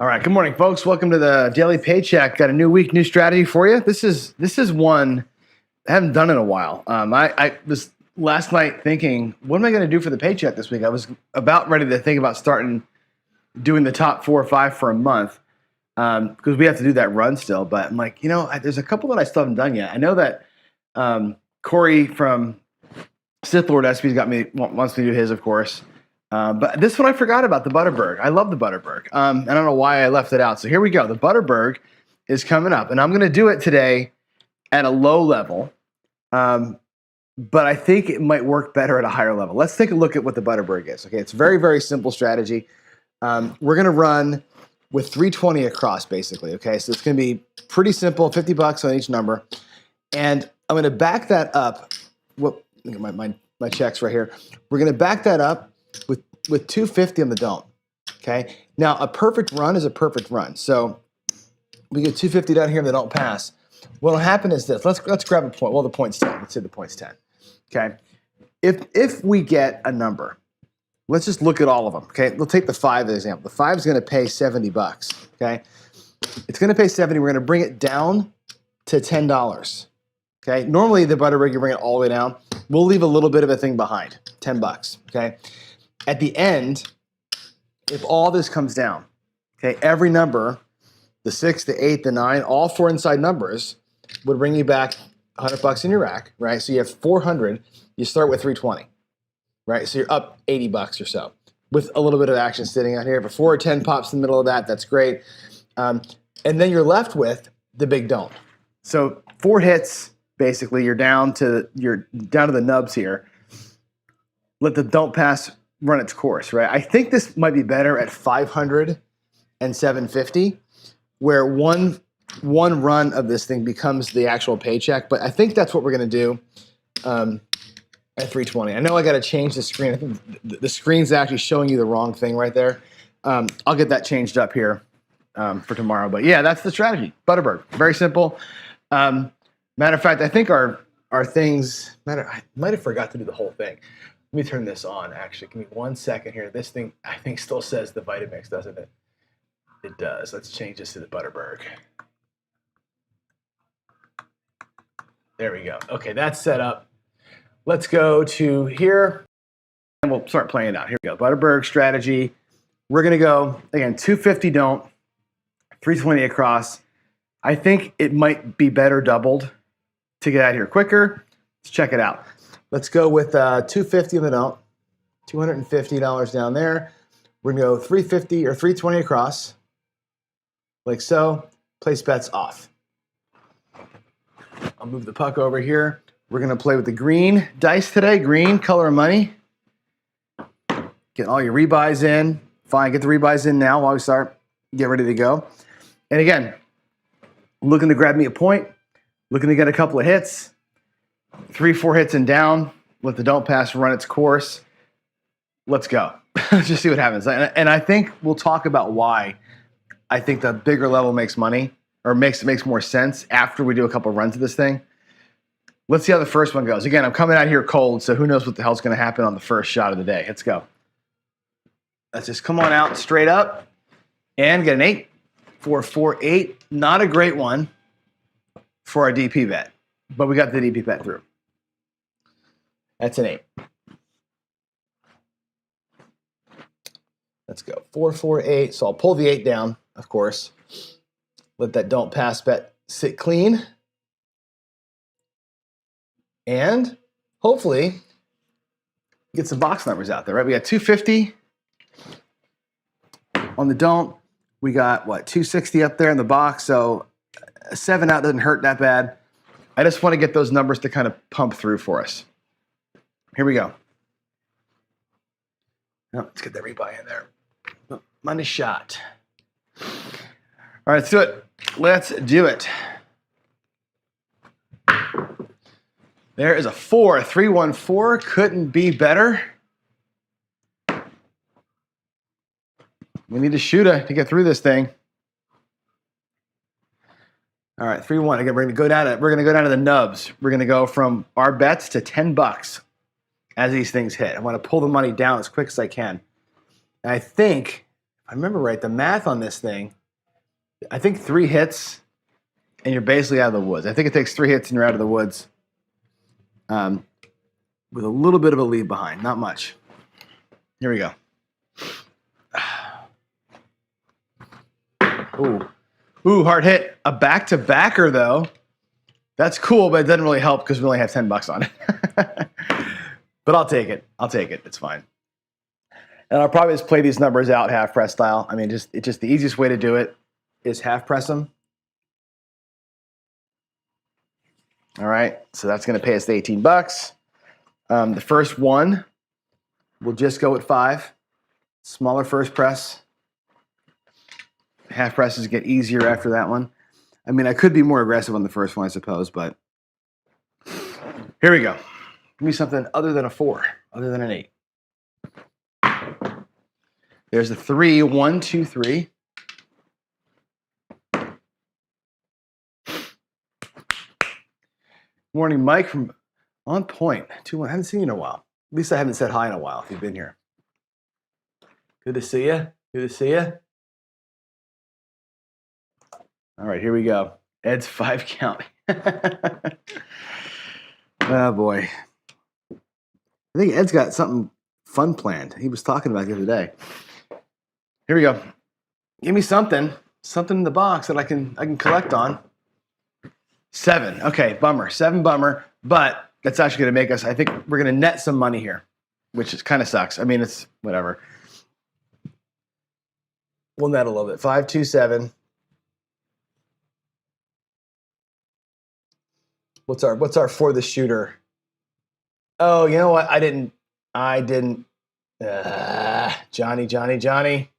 All right, good morning, folks. Welcome to the Daily Paycheck. Got a new week, new strategy for you. This is one I haven't done in a while. I was last night thinking, what am I going to do for the paycheck this week? I was about ready to think about starting doing the top 4 or 5 for a month because we have to do that run still. But I'm like, there's a couple that I still haven't done yet. I know that Corey from Sith Lord SP's wants me to do his, of course. But this one I forgot about, the Butterberg. I love the Butterberg. I don't know why I left it out. So here we go. The Butterberg is coming up, and I'm going to do it today at a low level. But I think it might work better at a higher level. Let's take a look at what the Butterberg is. Okay, it's a very, very simple strategy. We're going to run with 320 across, basically. Okay, so it's going to be pretty simple, $50 on each number. And I'm going to back that up. Look at my checks right here. We're going to back that up with 250 on the don't. Okay. Now a perfect run is a perfect run. So we get 250 down here and they don't pass. What'll happen is this. Let's grab a point. Well, the point's 10. Let's say the point's 10. Okay. If we get a number, let's just look at all of them. Okay. We'll take the 5 as an example. The 5 is going to pay $70. Okay. It's going to pay 70. We're going to bring it down to $10. Okay. Normally the Butterberg, you bring it all the way down. We'll leave a little bit of a thing behind, $10. Okay. At the end, if all this comes down, okay, every number, the 6, the 8, the 9, all 4 inside numbers would bring you back $100 in your rack, right? So you have 400. You start with 320, right? So you're up $80 or so with a little bit of action sitting out here. If a 4 or 10 pops in the middle of that, that's great. And then you're left with the big don't. So 4 hits, basically, you're down to the nubs here. Let the don't pass run its course, right? I think this might be better at 500 and 750, where one run of this thing becomes the actual paycheck. But I think that's what we're going to do at 320. I know I got to change the screen. I think the screen's actually showing you the wrong thing right there. I'll get that changed up here for tomorrow. But yeah, that's the strategy. Butterberg, very simple. Matter of fact, I think our things matter. I might have forgot to do the whole thing. Let me turn this on, actually. Give me 1 second here. This thing, I think, still says the Vitamix, doesn't it? It does. Let's change this to the Butterberg. There we go. Okay, that's set up. Let's go to here, and we'll start playing it out. Here we go. Butterberg strategy. We're going to go, again, 250 don't, 320 across. I think it might be better doubled to get out here quicker. Let's check it out. Let's go with 250 on the don't, $250 down there. We're going to go 350 or 320 across, like so. Place bets off. I'll move the puck over here. We're going to play with the green dice today, green, color of money. Get all your rebuys in. Fine, get the rebuys in now while we start. Get ready to go. And again, looking to grab me a point, looking to get a couple of hits. 3, 4 hits and down. Let the don't pass run its course. Let's go. Just see what happens. And I think we'll talk about why I think the bigger level makes money or makes more sense after we do a couple of runs of this thing. Let's see how the first one goes. Again, I'm coming out here cold, so who knows what the hell's going to happen on the first shot of the day. Let's go. Let's just come on out straight up and get an 8. 4, 4, 8. Not a great one for our DP bet. But we got the DP bet through. That's an 8. Let's go. 4, 4, 8. So I'll pull the 8 down, of course. Let that don't pass bet sit clean. And hopefully get some box numbers out there, right? We got 250 on the don't. We got, 260 up there in the box. So a 7 out doesn't hurt that bad. I just want to get those numbers to kind of pump through for us. Here we go. Oh, let's get that rebuy in there. Money shot. All right, let's do it. Let's do it. There is a 4, 3, 1, 4. Couldn't be better. We need to shoot to get through this thing. All right, 3-1. Again, we're gonna go down to the nubs. We're gonna go from our bets to $10 as these things hit. I want to pull the money down as quick as I can. And I think if remember right, the math on this thing, I think 3 hits and you're basically out of the woods. I think it takes 3 hits and you're out of the woods with a little bit of a lead behind, not much. Here we go. Ooh, hard hit. A back-to-backer, though. That's cool, but it doesn't really help because we only have $10 on it. But I'll take it. It's fine. And I'll probably just play these numbers out half press style. I mean, it's just the easiest way to do it is half press them. All right, so that's going to pay us the $18. The first one, we'll just go with 5. Smaller first press. Half presses get easier after that one. I mean, I could be more aggressive on the first one, I suppose, but here we go. Give me something other than a 4, other than an 8. There's a 3, 1, 2, 3. Morning, Mike from On Point. 2-1. I haven't seen you in a while. At least I haven't said hi in a while if you've been here. Good to see you. Good to see you. All right, here we go. Ed's 5 count. Oh, boy. I think Ed's got something fun planned. He was talking about it the other day. Here we go. Give me something in the box that I can collect on. 7. Okay, bummer. 7 bummer, but that's actually going to make us, I think we're going to net some money here, which is kind of sucks. I mean, it's whatever. We'll net a little bit. 5, 2, 7. What's our for the shooter? Oh, you know what? I didn't. Johnny.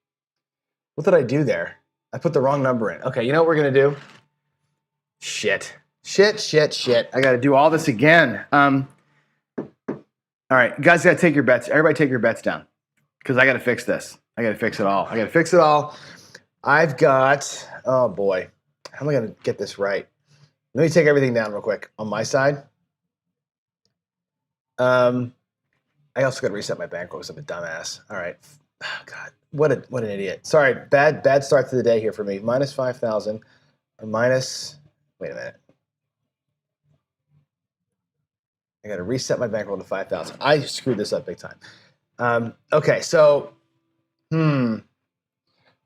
What did I do there? I put the wrong number in. Okay, you know what we're gonna do? Shit. I gotta do all this again. All right, you guys gotta take your bets. Everybody take your bets down. Because I gotta fix this. I gotta fix it all. I've got, oh boy. How am I gonna get this right? Let me take everything down real quick on my side. I also got to reset my bankroll because I'm a dumbass. All right. Oh, God, what an idiot. Sorry, bad start to the day here for me. Minus 5,000 or minus, wait a minute. I got to reset my bankroll to 5,000. I screwed this up big time. Okay, so,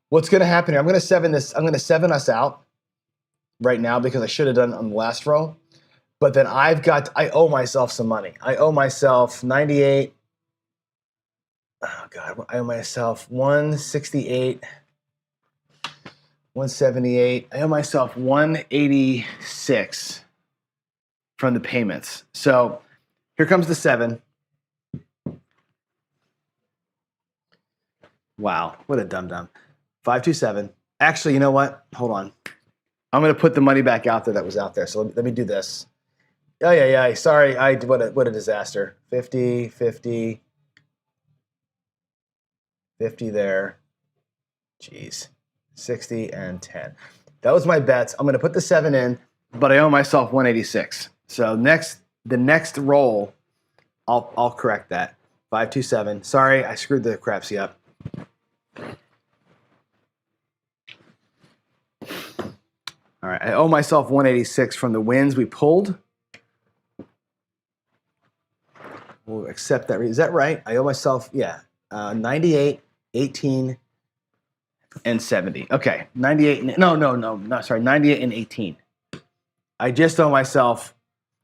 what's going to happen here? I'm going to 7 us out right now because I should have done on the last row. But then I owe myself some money. I owe myself 98. Oh God, I owe myself 168, 178. I owe myself 186 from the payments. So here comes the 7. Wow, what a dum-dum. 527. Actually, you know what? Hold on. I'm going to put the money back out there that was out there. So let me do this. Yeah. Sorry, what a disaster. 50 there. Jeez. 60 and 10. That was my bets. I'm going to put the 7 in, but I owe myself 186. So the next roll, I'll correct that. 527. Sorry, I screwed the Crapsee up. All right, I owe myself 186 from the wins we pulled. We'll accept that. Is that right? I owe myself, 98, 18, and 70. Okay, 98. No, sorry, 98 and 18. I just owe myself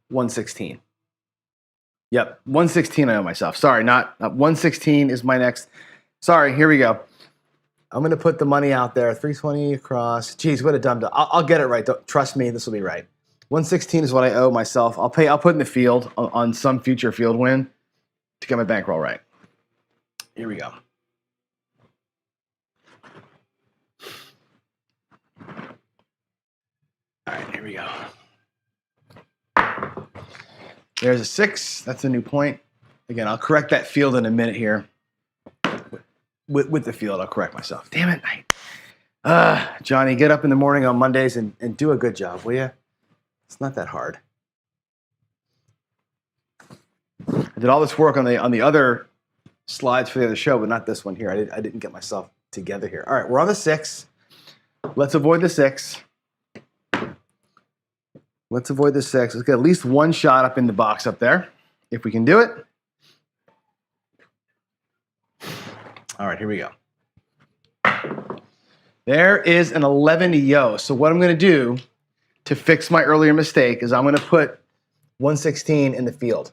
116. Yep, 116 I owe myself. Sorry, not 116 is my next. Sorry, here we go. I'm going to put the money out there, 320 across. Geez, what a dumb. I'll get it right. Trust me, this will be right. 116 is what I owe myself. I'll put in the field on some future field win to get my bankroll right. Here we go. All right, here we go. There's a 6. That's a new point. Again, I'll correct that field in a minute here. With the field, I'll correct myself. Damn it. Johnny, get up in the morning on Mondays and do a good job, will you? It's not that hard. I did all this work on the other slides for the other show, but not this one here. I didn't get myself together here. All right, we're on the 6. Let's avoid the 6. Let's avoid the 6. Let's get at least one shot up in the box up there, if we can do it. All right, here we go. There is an 11 yo. So what I'm going to do to fix my earlier mistake is I'm going to put 116 in the field.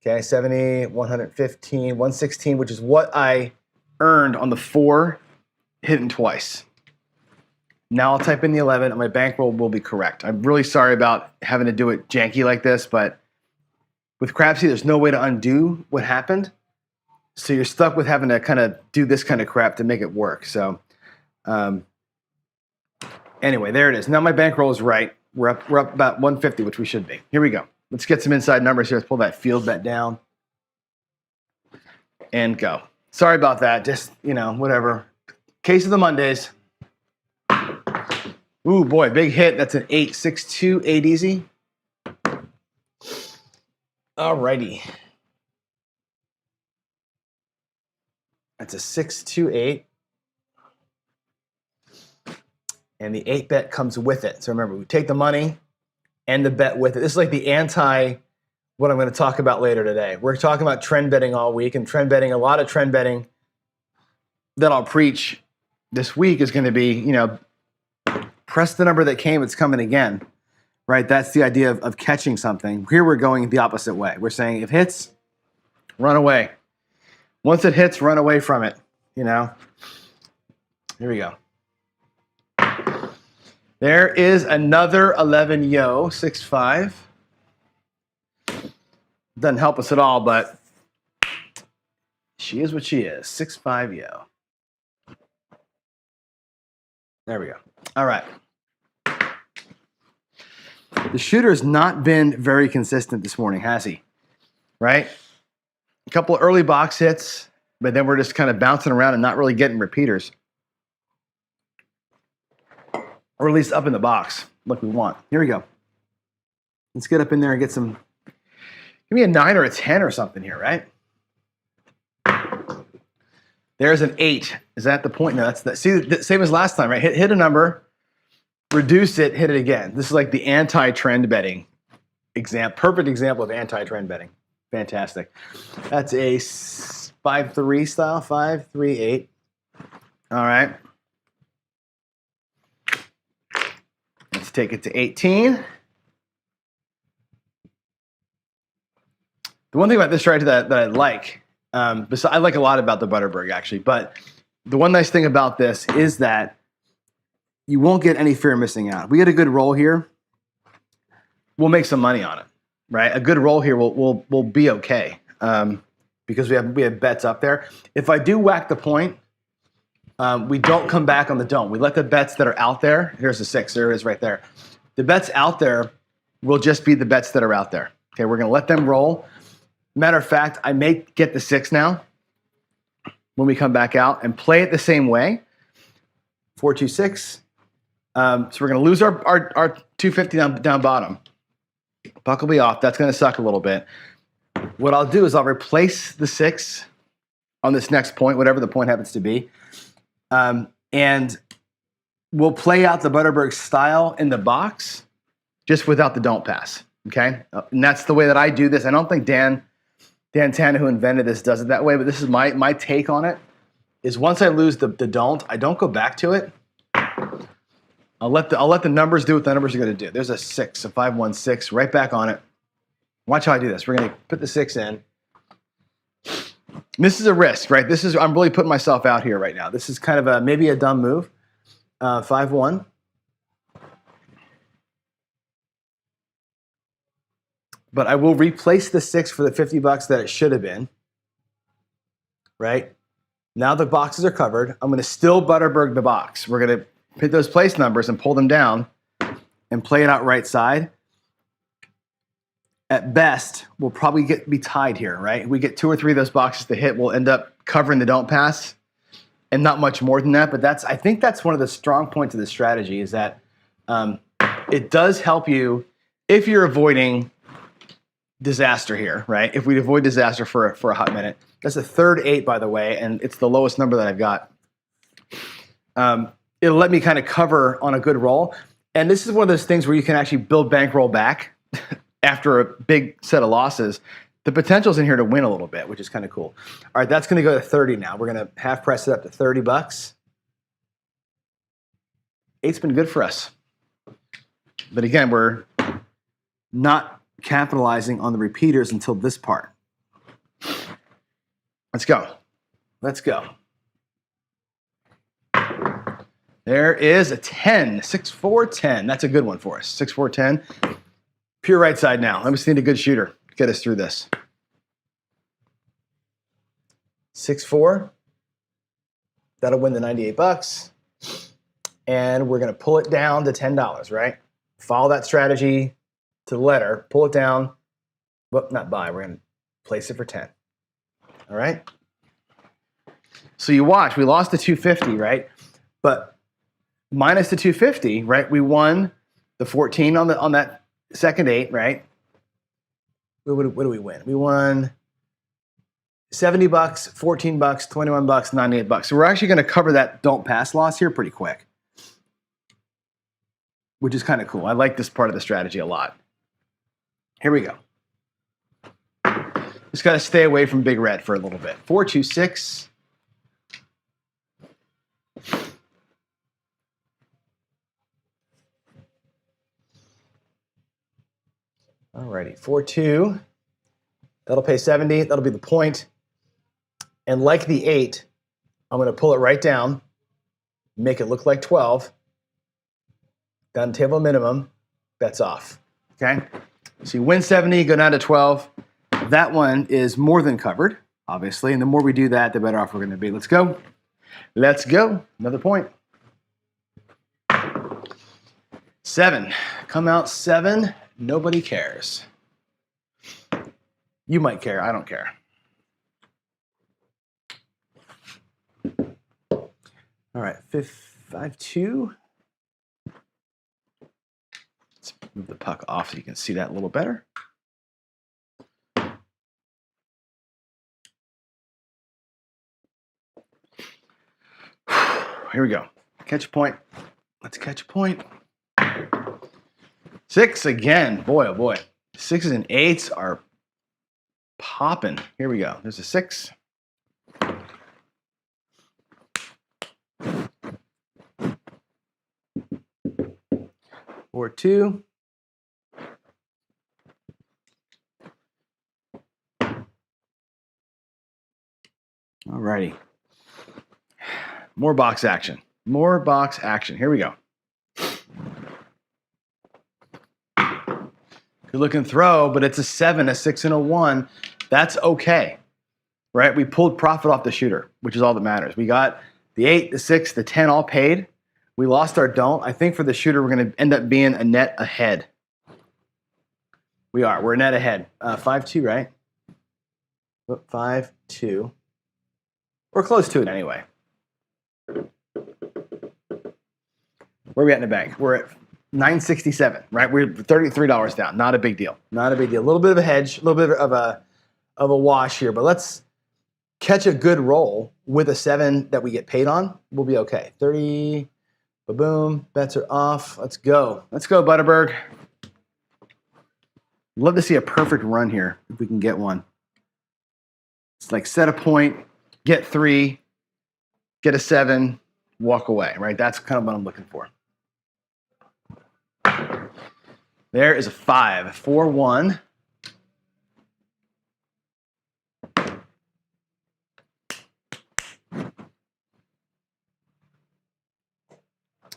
Okay, 70, 115, 116, which is what I earned on the 4 hitting twice. Now I'll type in the 11 and my bankroll will be correct. I'm really sorry about having to do it janky like this, but with Crapsee, there's no way to undo what happened. So you're stuck with having to kind of do this kind of crap to make it work. So anyway, there it is. Now my bankroll is right. We're up about 150, which we should be. Here we go. Let's get some inside numbers here. Let's pull that field bet down and go. Sorry about that. Just, whatever. Case of the Mondays. Ooh, boy, big hit. That's an 8, 6, 2, 8 easy. All righty. That's a 6, 2, 8. And the 8 bet comes with it. So remember, we take the money and the bet with it. This is like the anti what I'm going to talk about later today. We're talking about trend betting all week, and trend betting, a lot of trend betting that I'll preach this week is going to be, press the number that came, it's coming again, right? That's the idea of catching something. Here we're going the opposite way. We're saying if hits, run away. Once it hits, run away from it, Here we go. There is another 11 yo, 6-5. Doesn't help us at all, but she is what she is, 6-5 yo. There we go. All right. The shooter has not been very consistent this morning, has he? Right? A couple of early box hits, but then we're just kind of bouncing around and not really getting repeaters. Or at least up in the box, like we want. Here we go. Let's get up in there and get some. Give me a 9 or a 10 or something here, right? There's an 8. Is that the point? No, that's the same as last time, right? Hit a number, reduce it, hit it again. This is like the anti-trend betting example. Perfect example of anti-trend betting. Fantastic. That's a 5-3 style, 5-3-8. All right. Let's take it to 18. The one thing about this strategy that I like, I like a lot about the Butterberg actually, but the one nice thing about this is that you won't get any fear of missing out. If we get a good roll here, we'll make some money on it, right? A good roll here will be okay because we have bets up there. If I do whack the point, we don't come back on the don't. We let the bets that are out there. Here's the 6. There it is right there. The bets out there will just be the bets that are out there. Okay, we're going to let them roll. Matter of fact, I may get the 6 now when we come back out and play it the same way. 4-2-6. So we're going to lose our 250 down bottom. Buck will be off. That's going to suck a little bit. What I'll do is I'll replace the 6 on this next point, whatever the point happens to be. And we'll play out the Butterberg style in the box, just without the don't pass, okay? And that's the way that I do this. I don't think Dan Tanner, who invented this, does it that way, but this is my take on it, is once I lose the don't, I don't go back to it. I'll let the numbers do what the numbers are going to do. There's a 6, a 5-1-6, right back on it. Watch how I do this. We're going to put the 6 in. This is a risk, right? I'm really putting myself out here right now. This is kind of maybe a dumb move. 5-1. But I will replace the 6 for the $50 that it should have been. Right? Now the boxes are covered. I'm going to still Butterberg the box. We're going to hit those place numbers and pull them down and play it out right side. At best, we'll probably be tied here, right? If we get 2 or 3 of those boxes to hit, we'll end up covering the don't pass and not much more than that. But I think that's one of the strong points of this strategy is that it does help you if you're avoiding disaster here, right? If we avoid disaster for a hot minute. That's a third 8, by the way, and it's the lowest number that I've got It'll let me kind of cover on a good roll. And this is one of those things where you can actually build bankroll back after a big set of losses. The potential's in here to win a little bit, which is kind of cool. All right, that's going to go to 30 now. We're going to half press it up to 30 bucks. 8's been good for us. But again, we're not capitalizing on the repeaters until this part. Let's go. Let's go. There is a 10, 6, 4, 10. That's a good one for us. 6, 4, 10. Pure right side now. I just need a good shooter to get us through this. 6, 4. That'll win the 98 bucks. And we're going to pull it down to $10, right? Follow that strategy to the letter. Pull it down. Well, not buy. We're going to place it for 10. All right? So you watch. We lost the 250, right? But minus the 250, right? We won the 14 on that second 8, right? What do we win? We won 70 bucks, 14 bucks, 21 bucks, 98 bucks. So we're actually going to cover that don't pass loss here pretty quick, which is kind of cool. I like this part of the strategy a lot. Here we go. Just got to stay away from big red for a little bit. 4, 2, 6. Alrighty, 4, 2. That'll pay 70. That'll be the point. And like the 8, I'm going to pull it right down, make it look like 12. Down to table minimum, bets off. Okay? So you win 70, go down to 12. That one is more than covered, obviously. And the more we do that, the better off we're going to be. Let's go. Let's go. Another point. 7. Come out 7. Nobody cares. You might care. I don't care. All right. 5, 2. Let's move the puck off so you can see that a little better. Here we go. Catch a point. Let's catch a point. 6 again. Boy, oh boy. 6s and 8s are popping. Here we go. There's a 6. 4, 2. All righty. More box action. More box action. Here we go. Good looking throw, but it's a 7, a 6, and a 1. That's okay, right? We pulled profit off the shooter, which is all that matters. We got the 8, the 6, the 10 all paid. We lost our don't. I think for the shooter, we're going to end up being a net ahead. We are. We're a net ahead. 5, 2, right? 5, 2. We're close to it anyway. Where are we at in the bank? We're at 967, right? We're $33 down. Not a big deal. Not a big deal. A little bit of a hedge, a little bit of a wash here, but let's catch a good roll with a 7 that we get paid on. We'll be okay. 30, boom, bets are off. Let's go. Let's go, Butterberg. Love to see a perfect run here if we can get one. It's like set a point, get 3, get a 7, walk away, right? That's kind of what I'm looking for. There is a 5, 4, 1.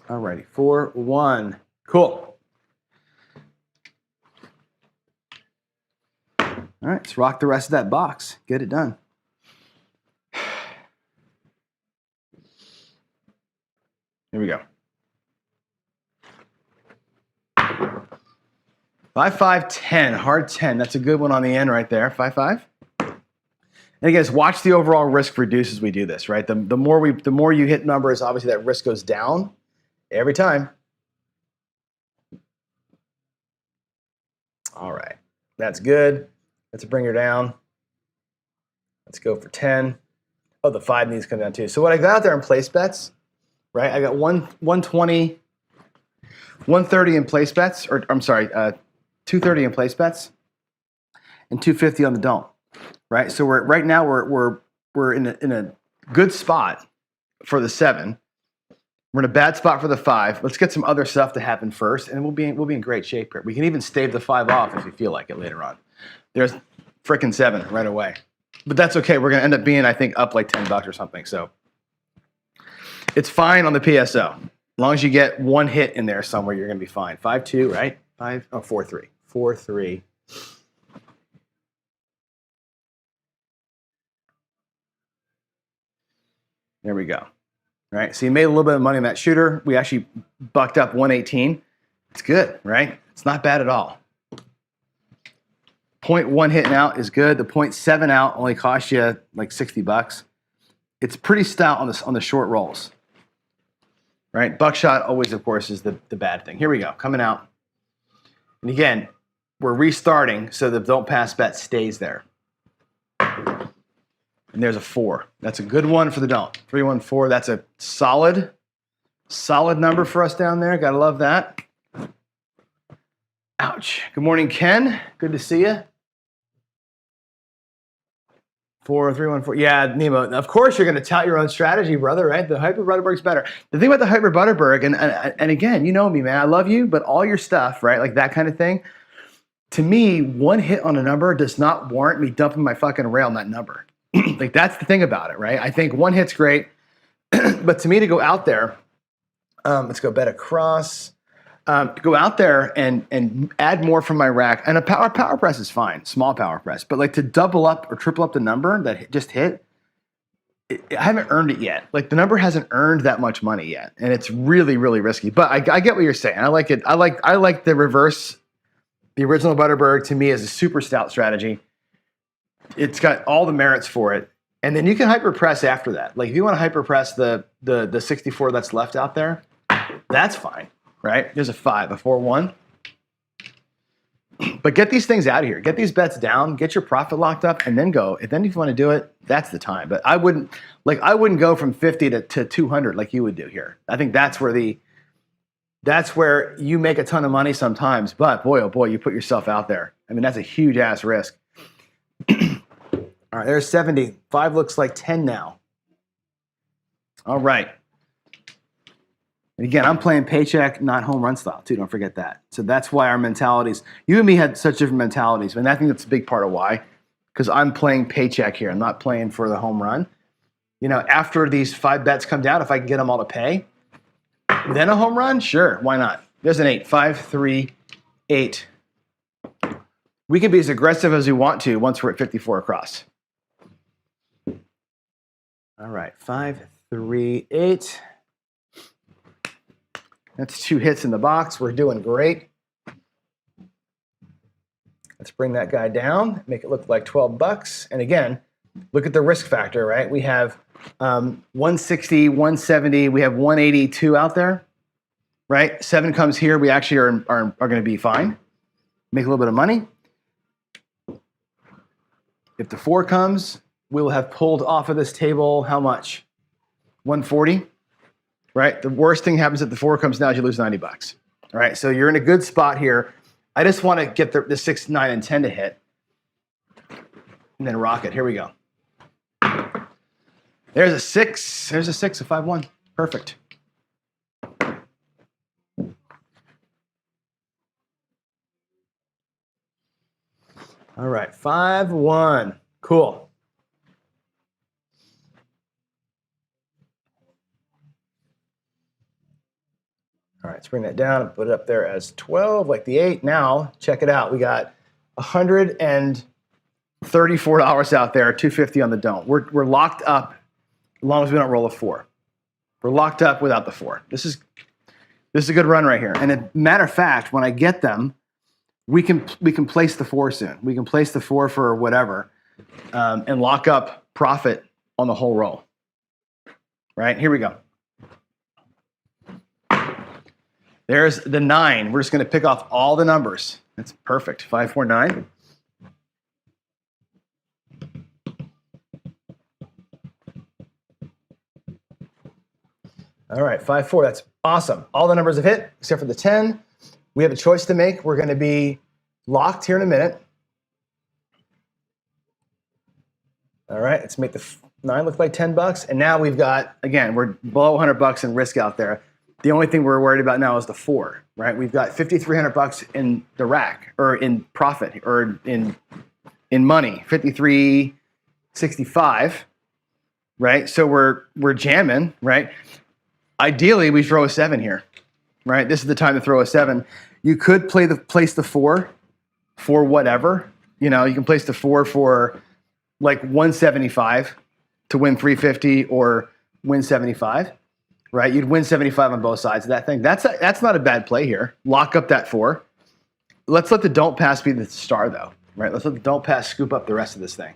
All righty, 4, 1. Cool. All right, let's rock the rest of that box. Get it done. Here we go. 5, 5, 10, hard 10. That's a good one on the end right there. 5, 5. And again, watch the overall risk reduce as we do this, right? The more you hit numbers, obviously that risk goes down every time. All right, that's good. Let's bring her down. Let's go for 10. Oh, the 5 needs to come down too. So what I got out there in place bets, right? I got 120, 130 in place bets, or I'm sorry, 230 in place bets, and 250 on the don't, right? So right now we're in a good spot for the 7. We're in a bad spot for the 5. Let's get some other stuff to happen first, and we'll be in great shape here. We can even stave the 5 off if you feel like it later on. There's frickin' 7 right away, but that's okay. We're gonna end up being, I think, up like $10 or something. So it's fine on the PSO. As long as you get one hit in there somewhere, you're gonna be fine. 5-2, right? 4-3. 4-3. There we go. All right, so you made a little bit of money on that shooter. We actually bucked up 118. It's good, right? It's not bad at all. 0.1 hitting out is good. The 0.7 out only cost you like $60. It's pretty stout on the short rolls, right? Buckshot always, of course, is the bad thing. Here we go, coming out. And again, we're restarting so the don't pass bet stays there. And there's a 4. That's a good one for the don't. 314. That's a solid number for us down there. Gotta love that. Ouch. Good morning, Ken. Good to see you. 4-3-1-4. Yeah, Nemo. Of course, you're going to tout your own strategy, brother. Right? The Hyper Butterberg's better. The thing about the Hyper Butterberg, and again, you know me, man. I love you, but all your stuff, right? Like that kind of thing. To me, one hit on a number does not warrant me dumping my fucking rail on that number. Like that's the thing about it, right? I think one hit's great, but to me, to go out there, let's go bet across. Go out there and add more from my rack. And a power press is fine, small power press. But like to double up or triple up the number that just hit, I haven't earned it yet. Like the number hasn't earned that much money yet, and it's really, really risky. But I get what you're saying. I like it. I like the reverse. The original Butterberg to me is a super stout strategy. It's got all the merits for it, and then you can hyper press after that. Like if you want to hyper press the 64 that's left out there, that's fine. Right? There's a 5, a 4-1. But get these things out of here. Get these bets down. Get your profit locked up, and then go. And then if you want to do it, that's the time. But I wouldn't go from 50 to 200 like you would do here. I think that's where you make a ton of money sometimes. But boy, oh boy, you put yourself out there. I mean, that's a huge ass risk. All right, there's 70. 5 looks like 10 now. All right. And again, I'm playing paycheck, not home run style, too. Don't forget that. So that's why our mentalities, you and me had such different mentalities. And I think that's a big part of why, because I'm playing paycheck here. I'm not playing for the home run. You know, after these 5 bets come down, if I can get them all to pay, then a home run, sure, why not? There's an 8, 5, 3, 8. We can be as aggressive as we want to once we're at 54 across. All right, 5, 3, 8. That's 2 hits in the box. We're doing great. Let's bring that guy down, make it look like $12. And again, look at the risk factor, right? We have 160, 170, we have 182 out there, right? 7 comes here, we actually are going to be fine. Make a little bit of money. If the 4 comes, we will have pulled off of this table how much? 140. Right? The worst thing happens if the 4 comes down is you lose $90. All right, so you're in a good spot here. I just want to get the 6, 9, and 10 to hit. And then rock it. Here we go. There's a 6. There's a 6, a 5-1. Perfect. All right, 5-1. Cool. All right, let's bring that down and put it up there as 12, like the 8. Now, check it out. We got $134 out there, $250 on the don't. We're locked up as long as we don't roll a 4. We're locked up without the 4. This is a good run right here. And a matter of fact, when I get them, we can place the 4 soon. We can place the 4 for whatever and lock up profit on the whole roll. Right, here we go. There's the 9. We're just going to pick off all the numbers. That's perfect. 5, 4, 9. All right, 5-4. That's awesome. All the numbers have hit except for the 10. We have a choice to make. We're going to be locked here in a minute. All right, let's make the 9 look like $10. And now we've got, again, we're below $100 in risk out there. The only thing we're worried about now is the 4, right? We've got $5,300 in the rack, or in profit, or in money, 53.65, right? So we're jamming, right? Ideally, we throw a 7 here, right? This is the time to throw a 7. You could place the 4 for whatever. You know, you can place the 4 for like 175 to win 350 or win 75, right? You'd win 75 on both sides of that thing. That's not a bad play here. Lock up that 4. Let's let the don't pass be the star though, right? Let's let the don't pass scoop up the rest of this thing.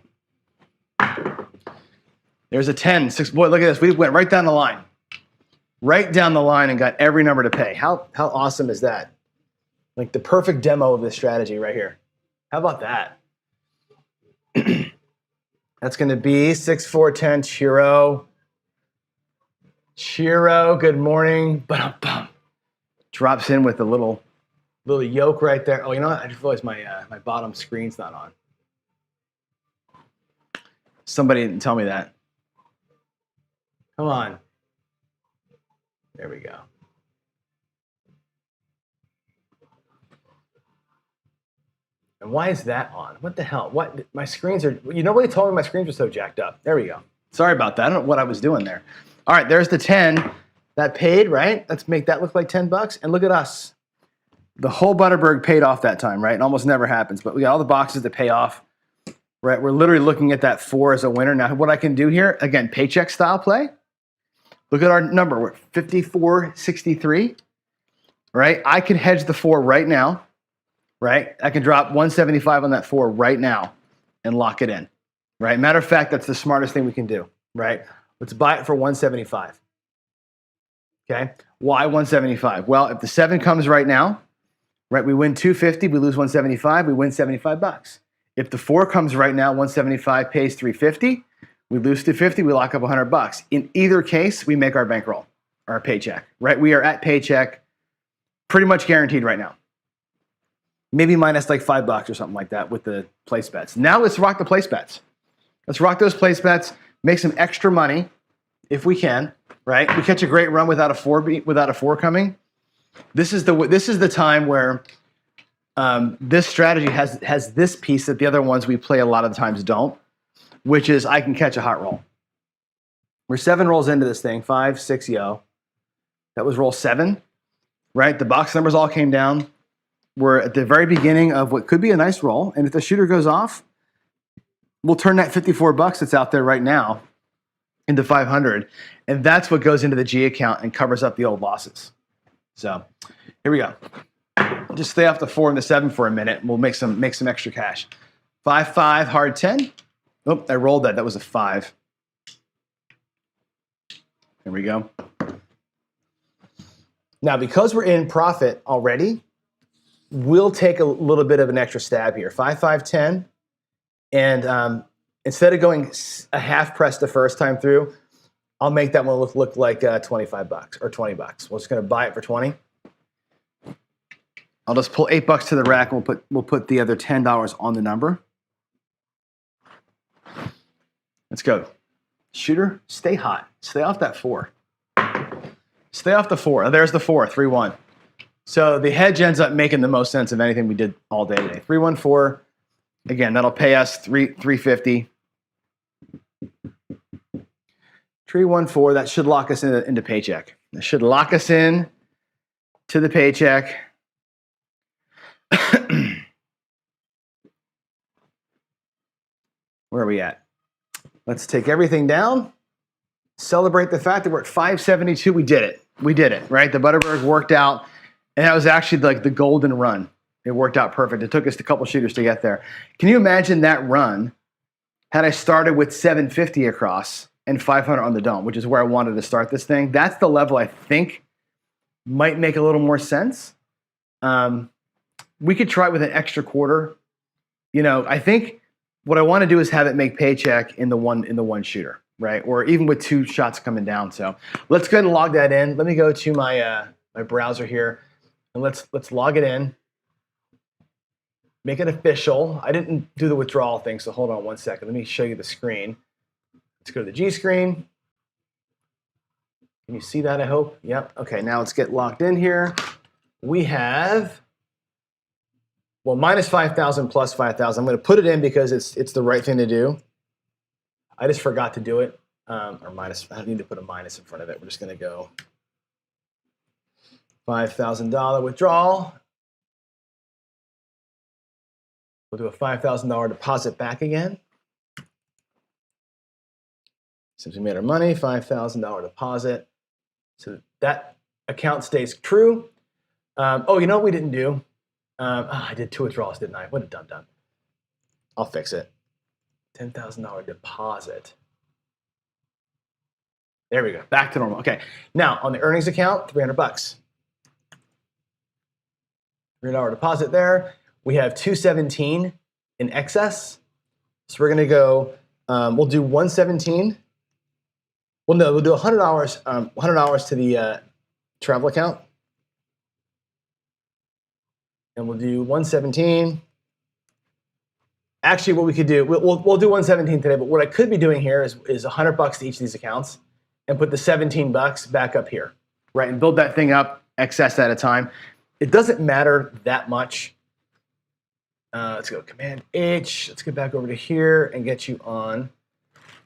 There's a 10, 6. Boy, look at this. We went right down the line. Right down the line and got every number to pay. How awesome is that? Like the perfect demo of this strategy right here. How about that? That's going to be 6, 4, 10, Chiro. Chiro, good morning. Ba-dum-bum. Drops in with a little yoke right there. Oh, you know what? I just realized my bottom screen's not on. Somebody didn't tell me that. Come on. There we go. And why is that on? What the hell? What? My screens are, nobody told me my screens were so jacked up. There we go. Sorry about that. I don't know what I was doing there. All right, there's the 10. That paid, right? Let's make that look like $10. And look at us. The whole Butterberg paid off that time, right? It almost never happens, but we got all the boxes to pay off, right? We're literally looking at that 4 as a winner. Now, what I can do here, again, paycheck style play. Look at our number. We're 54.63, right? I can hedge the 4 right now. Right? I can drop 175 on that 4 right now and lock it in, right? Matter of fact, that's the smartest thing we can do, right? Let's buy it for 175, okay? Why 175? Well, if the 7 comes right now, right, we win 250, we lose 175, we win $75. If the 4 comes right now, 175 pays 350, we lose 250, we lock up $100. In either case, we make our bankroll, our paycheck, right? We are at paycheck pretty much guaranteed right now. Maybe minus like $5 or something like that with the place bets. Now let's rock the place bets. Let's rock those place bets, make some extra money if we can, right? We catch a great run without a 4 coming. This is the time where this strategy has this piece that the other ones we play a lot of the times don't, which is I can catch a hot roll. We're 7 rolls into this thing, 5, 6, yo. That was roll 7, right? The box numbers all came down. We're at the very beginning of what could be a nice roll. And if the shooter goes off, we'll turn that $54 that's out there right now into 500. And that's what goes into the G account and covers up the old losses. So here we go. Just stay off the 4 and the 7 for a minute. And we'll make some extra cash. 5, 5, hard 10. Oh, I rolled that. That was a 5. Here we go. Now, because we're in profit already, we'll take a little bit of an extra stab here. 5, 5, 10. And instead of going a half press the first time through, I'll make that one look like $25 or $20. We're just going to buy it for 20. I'll just pull $8 to the rack and we'll put the other $10 on the number. Let's go. Shooter, stay hot. Stay off that 4. Stay off the 4. There's the 4, 3-1. So the hedge ends up making the most sense of anything we did all day today. 314. Again, that'll pay us $350. 314. That should lock us into paycheck. That should lock us in to the paycheck. Where are we at? Let's take everything down. Celebrate the fact that we're at 572. We did it. We did it, right? The Butterberg worked out. And that was actually like the golden run. It worked out perfect. It took us a couple shooters to get there. Can you imagine that run had I started with 750 across and 500 on the dome, which is where I wanted to start this thing? That's the level I think might make a little more sense. We could try it with an extra quarter. I think what I want to do is have it make paycheck in the one shooter. right? Or even with 2 shots coming down. So let's go ahead and log that in. Let me go to my my browser here, and let's log it in. Make it official. I didn't do the withdrawal thing, so hold on one second. Let me show you the screen. Let's go to the G screen. Can you see that, I hope? Yep. Okay, now let's get logged in here. We have, well, minus 5,000 plus 5,000. I'm going to put it in because it's the right thing to do. I just forgot to do it. Or minus, I need to put a minus in front of it. We're just going to go $5,000 withdrawal. We'll do a $5,000 deposit back again. Since we made our money, $5,000 deposit. So that account stays true. Oh, you know what we didn't do? I did 2 withdrawals, didn't I? What a dum-dum. I'll fix it. $10,000 deposit. There we go. Back to normal. Okay. Now on the earnings account, $300. $300 deposit there. We have 217 in excess. So we're going to go, we'll do 117. Well, no, we'll do $100, $100 to the travel account. And we'll do 117. Actually, what we could do, we'll do 117 today, but what I could be doing here is $100 to each of these accounts and put the $17 back up here, right? And build that thing up excess at a time. It doesn't matter that much. Let's go Command H. Let's get back over to here and get you on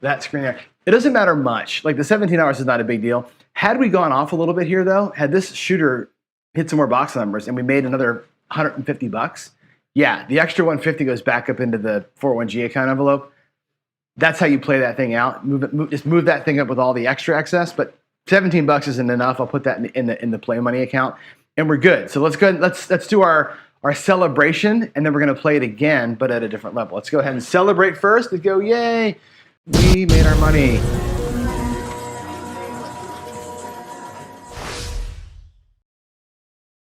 that screen there. It doesn't matter much. Like the 17 hours is not a big deal. Had we gone off a little bit here though, had this shooter hit some more box numbers and we made another $150, yeah, the extra 150 goes back up into the 401g account envelope. That's how you play that thing out. Just move that thing up with all the extra excess, but $17 isn't enough. I'll put that in the play money account and we're good. So let's go ahead, let's do our celebration, and then we're going to play it again, but at a different level. Let's go ahead and celebrate first. Let's go, yay, we made our money.